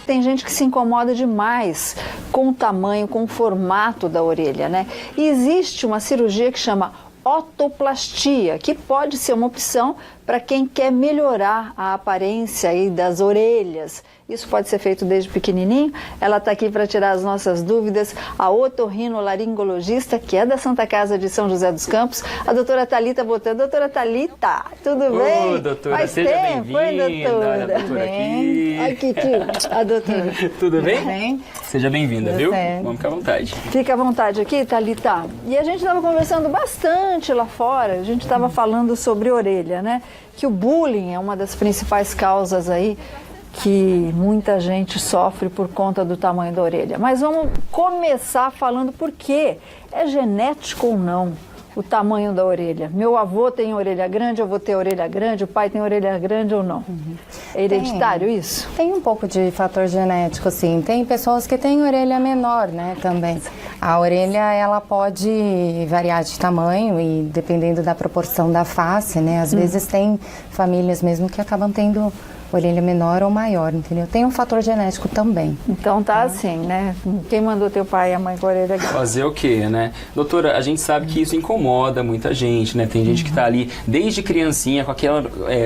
tem gente que se incomoda demais com o tamanho, com o formato da orelha, né? E existe uma cirurgia que chama otoplastia, que pode ser uma opção para quem quer melhorar a aparência aí das orelhas. Isso pode ser feito desde pequenininho. Ela está aqui para tirar as nossas dúvidas, a otorrinolaringologista, que é da Santa Casa de São José dos Campos, a doutora Thalita Botan. Doutora Thalita, tudo bem? Doutora, Faz seja tempo, hein, bem-vinda. doutora? Aqui. Aqui, tio, a doutora. Tudo bem? Tudo bem? Seja bem-vinda, viu? Certo. Vamos ficar à vontade. Fica à vontade aqui, Thalita. E a gente estava conversando bastante lá fora, a gente estava falando sobre orelha, né? Que o bullying é uma das principais causas aí que muita gente sofre por conta do tamanho da orelha. Mas vamos começar falando por quê. É genético ou não o tamanho da orelha? Meu avô tem orelha grande, eu vou ter orelha grande, o pai tem orelha grande ou não? É hereditário isso? Tem um pouco de fator genético, sim. Tem pessoas que têm orelha menor, né, também. A orelha, ela pode variar de tamanho e dependendo da proporção da face, né? Às vezes tem famílias mesmo que acabam tendo orelha menor ou maior, entendeu? Tem um fator genético também. Então tá assim, né? Quem mandou teu pai e a mãe com a orelha grande? Fazer o quê, né? Doutora, a gente sabe que isso incomoda muita gente, né? Tem gente que tá ali desde criancinha com aquela...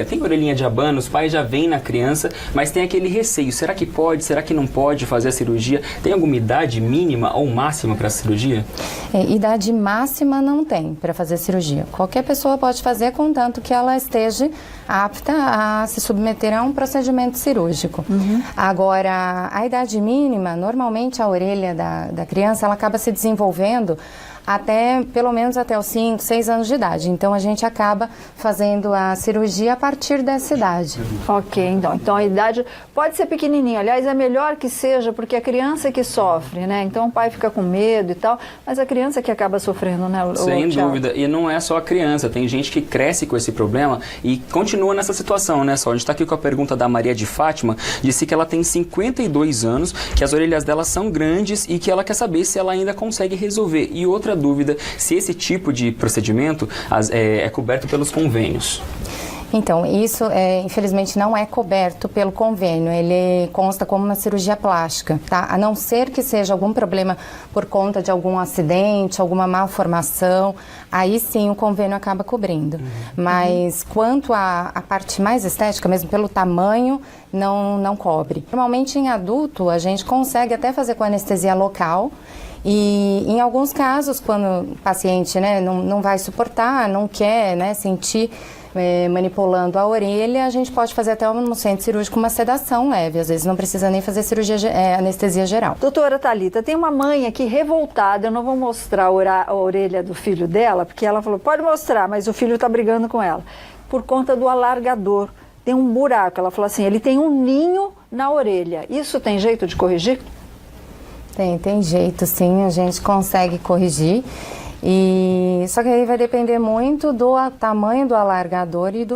tem orelhinha de abano, os pais já vêm na criança, mas tem aquele receio. Será que pode? Será que não pode fazer a cirurgia? Tem alguma idade mínima ou máxima para a cirurgia? Idade máxima não tem para fazer cirurgia. Qualquer pessoa pode fazer, contanto que ela esteja apta a se submeter a um procedimento cirúrgico. Agora, a idade mínima, normalmente a orelha da criança, ela acaba se desenvolvendo até, pelo menos até os 5, 6 anos de idade. Então, a gente acaba fazendo a cirurgia a partir dessa idade. Ok, então a idade pode ser pequenininha. Aliás, é melhor que seja, porque a criança que sofre, né? Então, o pai fica com medo e tal, mas a criança que acaba sofrendo, né? Sem dúvida. E não é só a criança. Tem gente que cresce com esse problema e continua nessa situação, né? Só a gente está aqui com a pergunta da Maria de Fátima, disse que ela tem 52 anos, que as orelhas dela são grandes e que ela quer saber se ela ainda consegue resolver. E outra dúvida, se esse tipo de procedimento é coberto pelos convênios. Então, isso infelizmente não é coberto pelo convênio, ele consta como uma cirurgia plástica, tá? A não ser que seja algum problema por conta de algum acidente, alguma malformação, aí sim o convênio acaba cobrindo. Mas quanto à parte mais estética, mesmo pelo tamanho, não cobre. Normalmente em adulto a gente consegue até fazer com anestesia local, e em alguns casos, quando o paciente, né, não vai suportar, não quer, né, sentir manipulando a orelha, a gente pode fazer até no centro cirúrgico uma sedação leve, às vezes não precisa nem fazer anestesia geral. Doutora Thalita, tem uma mãe aqui revoltada, eu não vou mostrar a orelha do filho dela, porque ela falou, pode mostrar, mas o filho está brigando com ela, por conta do alargador. Tem um buraco, ela falou assim, ele tem um ninho na orelha, isso tem jeito de corrigir? Tem jeito, sim, a gente consegue corrigir. Só que aí vai depender muito do tamanho do alargador e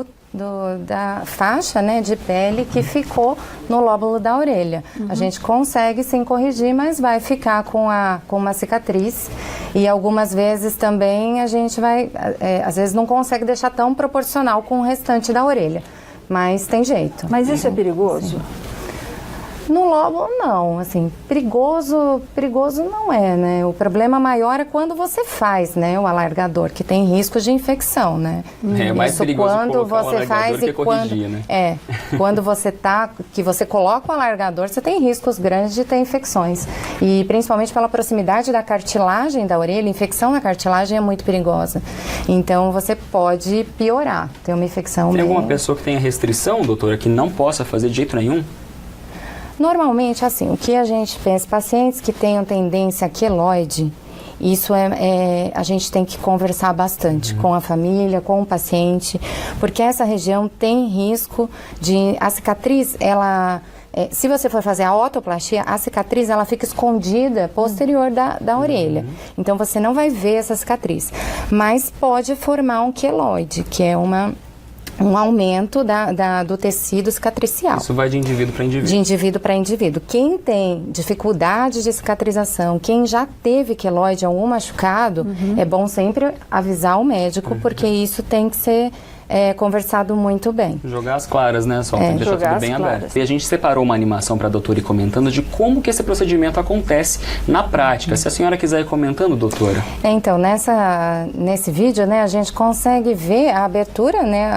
da faixa, né, de pele que ficou no lóbulo da orelha. A gente consegue sim corrigir, mas vai ficar com uma cicatriz. E algumas vezes também a gente às vezes não consegue deixar tão proporcional com o restante da orelha. Mas tem jeito. Mas isso é perigoso? Sim. No lóbulo, não, assim, perigoso não é, né? O problema maior é quando você faz, né, o alargador, que tem risco de infecção, né? É mais perigoso quando você faz que corrigir, né? Quando que você coloca o alargador, você tem riscos grandes de ter infecções. E principalmente pela proximidade da cartilagem da orelha, infecção na cartilagem é muito perigosa. Então você pode piorar, ter uma infecção. Tem alguma pessoa que tenha restrição, doutora, que não possa fazer de jeito nenhum? Normalmente, assim, o que a gente pensa, pacientes que tenham tendência a queloide, isso a gente tem que conversar bastante com a família, com o paciente, porque essa região tem risco a cicatriz, se você for fazer a otoplastia, a cicatriz ela fica escondida posterior da orelha. Então você não vai ver essa cicatriz, mas pode formar um queloide, que é um aumento do tecido cicatricial. Isso vai de indivíduo para indivíduo. De indivíduo para indivíduo. Quem tem dificuldade de cicatrização, quem já teve queloide, algum machucado, é bom sempre avisar o médico, porque isso tem que ser conversado muito bem. Jogar as claras, né, Sol? Tem que deixar tudo bem aberto. E a gente separou uma animação para a doutora ir comentando de como que esse procedimento acontece na prática. Se a senhora quiser ir comentando, doutora. Então, nesse vídeo, né, a gente consegue ver a abertura, né,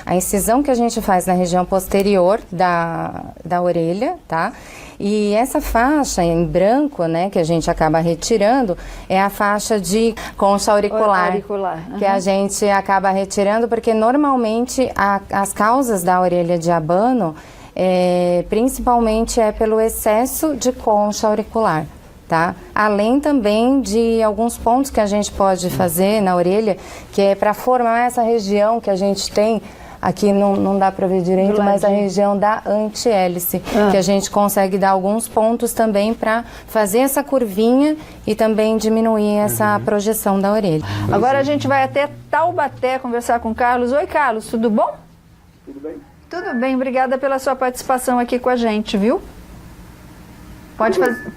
a incisão que a gente faz na região posterior da orelha, tá? E essa faixa em branco, né, que a gente acaba retirando, é a faixa de concha auricular. Que a gente acaba retirando porque normalmente as causas da orelha de abano, principalmente pelo excesso de concha auricular. Tá? Além também de alguns pontos que a gente pode fazer na orelha, que é para formar essa região que a gente tem. Aqui não dá para ver direito, mas a região da antihélice, que a gente consegue dar alguns pontos também para fazer essa curvinha e também diminuir essa projeção da orelha. Agora a gente vai até Taubaté conversar com o Carlos. Oi, Carlos, tudo bom? Tudo bem? Tudo bem, obrigada pela sua participação aqui com a gente, viu?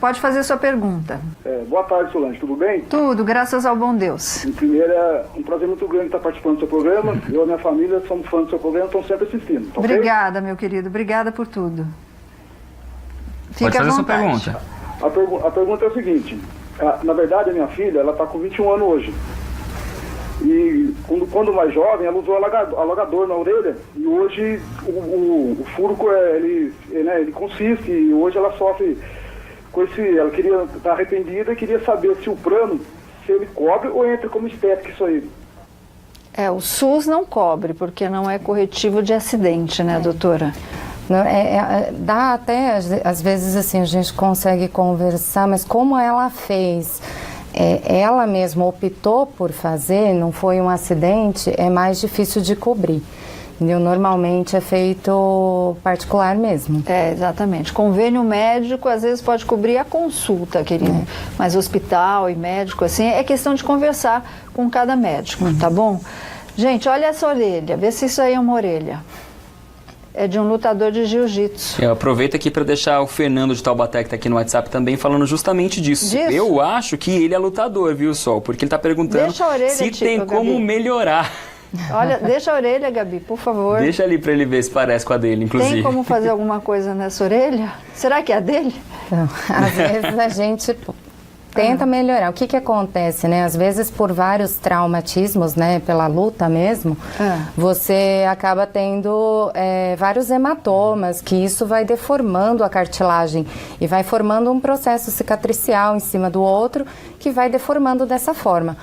Pode fazer sua pergunta. Boa tarde, Solange, tudo bem? Tudo, graças ao bom Deus. Em primeiro, é um prazer muito grande estar participando do seu programa. Eu e a minha família somos fãs do seu programa, estamos sempre assistindo. Tá obrigada, meu querido, obrigada por tudo. Pode fazer sua pergunta. A pergunta é a seguinte, na verdade a minha filha, ela está com 21 anos hoje. E quando mais jovem, ela usou alagador na orelha e hoje o furo ele consiste e hoje ela sofre com ela está arrependida e queria saber se o plano, se ele cobre ou entra como estética isso aí. O SUS não cobre, porque não é corretivo de acidente, né, doutora? Não, dá até, às vezes assim, a gente consegue conversar, mas como ela fez, ela mesma optou por fazer, não foi um acidente, é mais difícil de cobrir. Entendeu? Normalmente é feito particular mesmo. Exatamente. Convênio médico, às vezes, pode cobrir a consulta, querido. Mas hospital e médico, assim, é questão de conversar com cada médico, tá bom? Gente, olha essa orelha, vê se isso aí é uma orelha. É de um lutador de jiu-jitsu. Eu aproveito aqui para deixar o Fernando de Taubaté, que está aqui no WhatsApp também, falando justamente disso. Eu acho que ele é lutador, viu, Sol? Porque ele está perguntando se tem como melhorar. Olha, deixa a orelha, Gabi, por favor. Deixa ali para ele ver se parece com a dele, inclusive. Tem como fazer alguma coisa nessa orelha? Será que é a dele? Não, às vezes a gente tenta melhorar. O que acontece, né? Às vezes por vários traumatismos, né? Pela luta mesmo, você acaba tendo vários hematomas, que isso vai deformando a cartilagem e vai formando um processo cicatricial em cima do outro, que vai deformando dessa forma.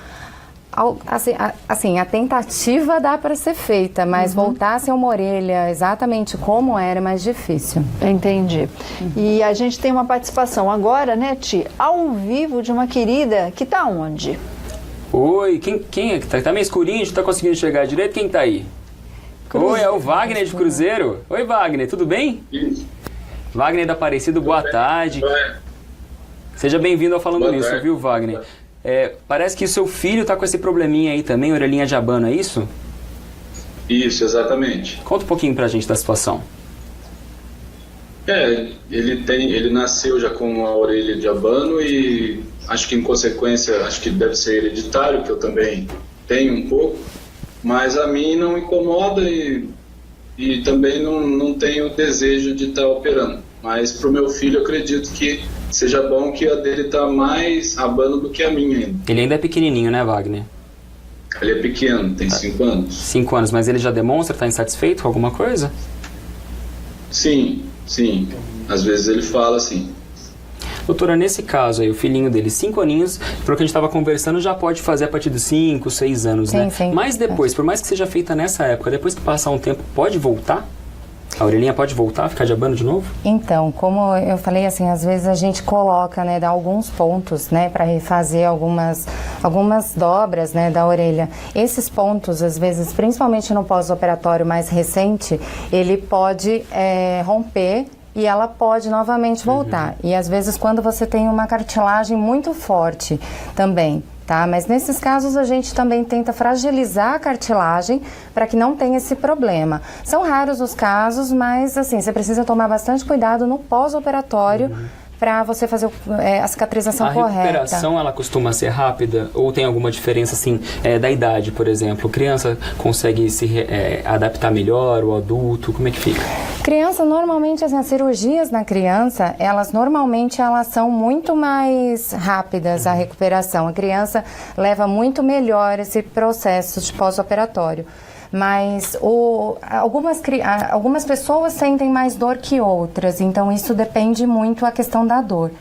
Assim, a tentativa dá para ser feita, mas voltar a ser uma orelha exatamente como era é mais difícil. Entendi. E a gente tem uma participação agora, né, Ti? Ao vivo de uma querida que está onde? Oi, quem é que tá? Tá meio escurinho, a gente não tá conseguindo enxergar direito. Quem tá aí? Oi, é o Wagner de Cruzeiro. Oi, Wagner, tudo bem? Isso. Wagner da Aparecido, boa tarde. Seja bem-vindo ao Falando Nisso, viu, Wagner? Parece que o seu filho tá com esse probleminha aí também, orelhinha de abano, é isso? Isso, exatamente. Conta um pouquinho pra gente da situação. Ele nasceu já com a orelha de abano e acho que em consequência, acho que deve ser hereditário, que eu também tenho um pouco, mas a mim não incomoda e também não tenho desejo de estar operando. Mas pro meu filho eu acredito que seja bom, que a dele tá mais abano do que a minha ainda. Ele ainda é pequenininho, né, Wagner? Ele é pequeno, tem 5 anos. 5 anos, mas ele já demonstra estar insatisfeito com alguma coisa? Sim. Às vezes ele fala assim. Doutora, nesse caso aí, o filhinho dele, 5 aninhos, pelo que a gente estava conversando, já pode fazer a partir de 5, 6 anos, né? Sim. Mas depois, por mais que seja feita nessa época, depois que passar um tempo, pode voltar? A orelhinha pode voltar, ficar de abano de novo? Então, como eu falei, assim, às vezes a gente coloca, né, dá alguns pontos, né, para refazer algumas dobras, né, da orelha. Esses pontos, às vezes, principalmente no pós-operatório mais recente, ele pode romper e ela pode novamente voltar. E às vezes quando você tem uma cartilagem muito forte também, tá? Mas nesses casos a gente também tenta fragilizar a cartilagem para que não tenha esse problema. São raros os casos, mas assim, você precisa tomar bastante cuidado no pós-operatório para você fazer a cicatrização correta. A recuperação, ela costuma ser rápida? Ou tem alguma diferença, assim, da idade, por exemplo? Criança consegue se adaptar melhor, o adulto? Como é que fica? Criança, normalmente, assim, as cirurgias na criança, elas são muito mais rápidas, a recuperação. A criança leva muito melhor esse processo de pós-operatório. Mas algumas pessoas sentem mais dor que outras, então isso depende muito a questão da dor.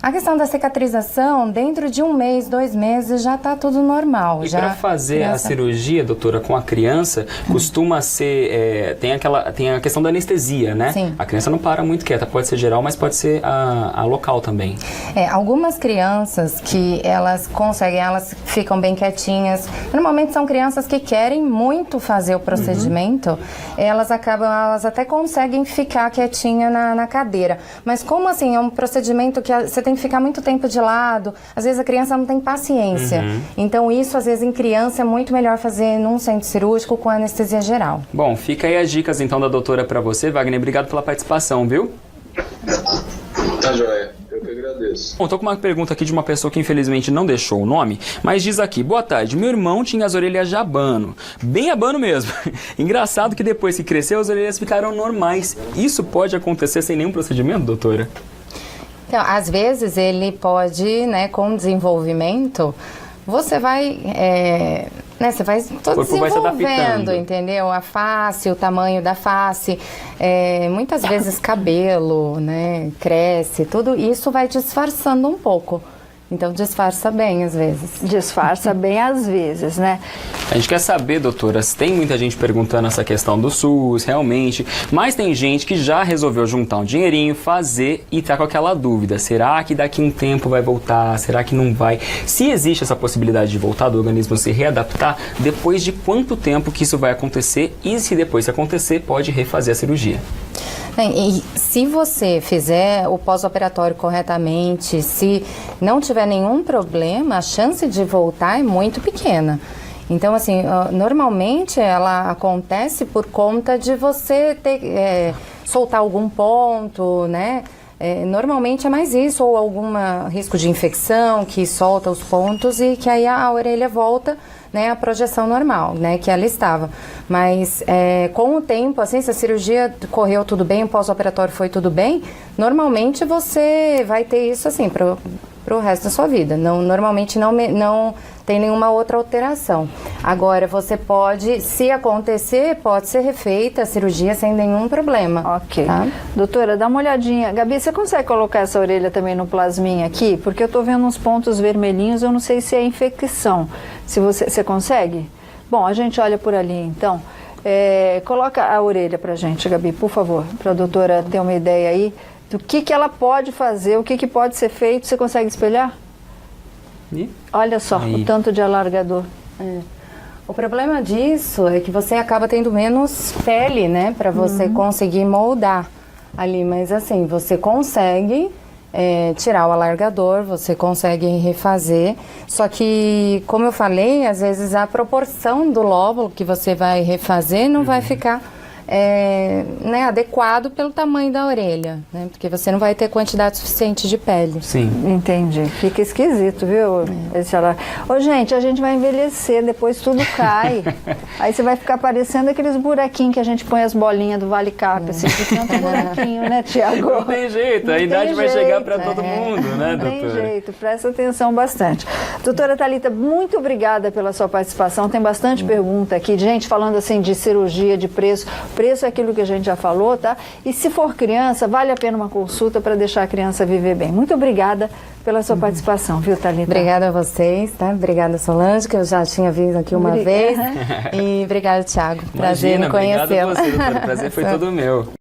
A questão da cicatrização, dentro de 1 mês, 2 meses, já está tudo normal. E para fazer a cirurgia, doutora, com a criança, costuma ser... tem a questão da anestesia, né? Sim. A criança não para muito quieta, pode ser geral, mas pode ser a local também. Algumas crianças que elas ficam bem quietinhas. Normalmente são crianças que querem muito fazer o procedimento, elas até conseguem ficar quietinha na cadeira. Mas como assim, é um procedimento que você tem que ficar muito tempo de lado, às vezes a criança não tem paciência. Então isso, às vezes, em criança é muito melhor fazer num centro cirúrgico com anestesia geral. Bom, fica aí as dicas então da doutora para você, Wagner. Obrigado pela participação, viu? Tá joia. Eu que agradeço. Bom, tô com uma pergunta aqui de uma pessoa que infelizmente não deixou o nome, mas diz aqui: boa tarde, meu irmão tinha as orelhas de abano, bem abano mesmo. Engraçado que depois que cresceu as orelhas ficaram normais. Isso pode acontecer sem nenhum procedimento, doutora? Então, às vezes ele pode, com o desenvolvimento, você vai, você vai todo desenvolvendo, entendeu? A face, o tamanho da face, muitas vezes cabelo, cresce, tudo isso vai disfarçando um pouco. Então disfarça bem às vezes. Disfarça bem às vezes, né? A gente quer saber, doutora, tem muita gente perguntando essa questão do SUS, realmente, mas tem gente que já resolveu juntar um dinheirinho, fazer e tá com aquela dúvida. Será que daqui um tempo vai voltar? Será que não vai? Se existe essa possibilidade de voltar, do organismo se readaptar, depois de quanto tempo que isso vai acontecer? E se depois que acontecer, pode refazer a cirurgia? E se você fizer o pós-operatório corretamente, se não tiver nenhum problema, a chance de voltar é muito pequena. Então, assim, normalmente ela acontece por conta de você soltar algum ponto, normalmente é mais isso, ou algum risco de infecção que solta os pontos e que aí a orelha volta, a projeção normal, que ela estava. Mas com o tempo, assim, se a cirurgia correu tudo bem, o pós-operatório foi tudo bem, normalmente você vai ter isso assim pro resto da sua vida. Normalmente não tem nenhuma outra alteração. Agora, você pode, se acontecer, pode ser refeita a cirurgia sem nenhum problema. Ok. Tá? Doutora, dá uma olhadinha. Gabi, você consegue colocar essa orelha também no plasminha aqui? Porque eu tô vendo uns pontos vermelhinhos, eu não sei se é infecção. Se você consegue? Bom, a gente olha por ali, então. Coloca a orelha pra gente, Gabi, por favor, para a doutora ter uma ideia aí do que ela pode fazer, o que pode ser feito. Você consegue espelhar? Olha só, aí. O tanto de alargador. O problema disso é que você acaba tendo menos pele, para você conseguir moldar ali. Mas assim, você consegue tirar o alargador, você consegue refazer. Só que, como eu falei, às vezes a proporção do lóbulo que você vai refazer não vai ficar adequado pelo tamanho da orelha, porque você não vai ter quantidade suficiente de pele. Sim. Entendi. Fica esquisito, viu? Ô, gente, a gente vai envelhecer, depois tudo cai. Aí você vai ficar parecendo aqueles buraquinhos que a gente põe as bolinhas do Vale Cap, assim, que tanto buraquinho, né, Tiago? Não tem jeito, a idade vai chegar para todo mundo, né, doutora? Não tem jeito, presta atenção bastante. Doutora Thalita, muito obrigada pela sua participação. Tem bastante pergunta aqui, gente falando assim de cirurgia, de preço. Preço é aquilo que a gente já falou, tá? E se for criança, vale a pena uma consulta para deixar a criança viver bem. Muito obrigada pela sua participação, viu, Thalita? Obrigada a vocês, tá? Obrigada, Solange, que eu já tinha vindo aqui uma vez. E obrigada, Thiago. Prazer em conhecê-lo. Obrigado a você, doutora. Prazer foi todo meu.